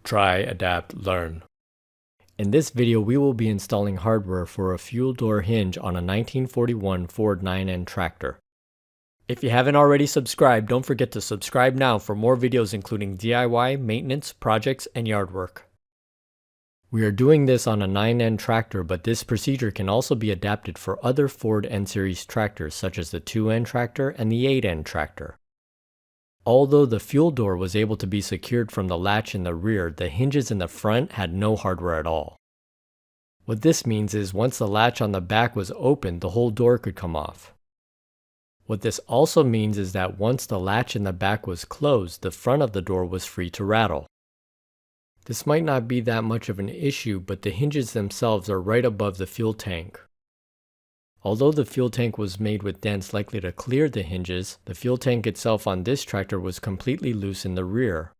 Try, adapt, learn. In this video, we will be installing hardware for a fuel door hinge on a 1941 Ford 9N tractor. If you haven't already subscribed, don't forget to subscribe now for more videos including DIY, maintenance, projects, and yard work. We are doing this on a 9N tractor, but this procedure can also be adapted for other Ford N-Series tractors such as the 2N tractor and the 8N tractor. Although the fuel door was able to be secured from the latch in the rear, the hinges in the front had no hardware at all. What this means is once the latch on the back was opened, the whole door could come off. What this also means is that once the latch in the back was closed, the front of the door was free to rattle. This might not be that much of an issue, but the hinges themselves are right above the fuel tank. Although the fuel tank was made with dents likely to clear the hinges, the fuel tank itself on this tractor was completely loose in the rear.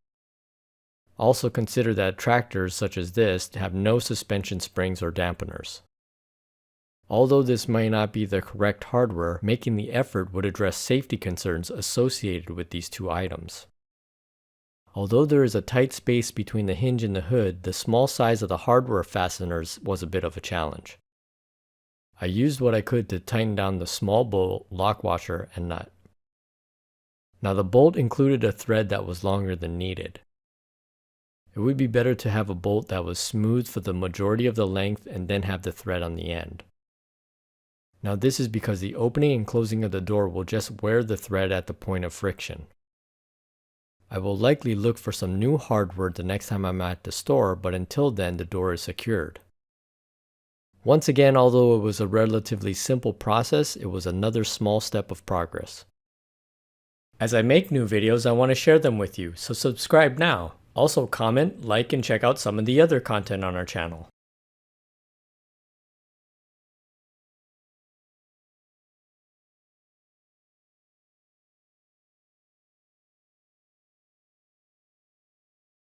Also consider that tractors such as this have no suspension springs or dampeners. Although this might not be the correct hardware, making the effort would address safety concerns associated with these two items. Although there is a tight space between the hinge and the hood, the small size of the hardware fasteners was a bit of a challenge. I used what I could to tighten down the small bolt, lock washer, and nut. Now the bolt included a thread that was longer than needed. It would be better to have a bolt that was smooth for the majority of the length and then have the thread on the end. Now this is because the opening and closing of the door will just wear the thread at the point of friction. I will likely look for some new hardware the next time I'm at the store, but until then the door is secured. Once again, although it was a relatively simple process, it was another small step of progress. As I make new videos, I want to share them with you, so subscribe now. Also comment, like, and check out some of the other content on our channel.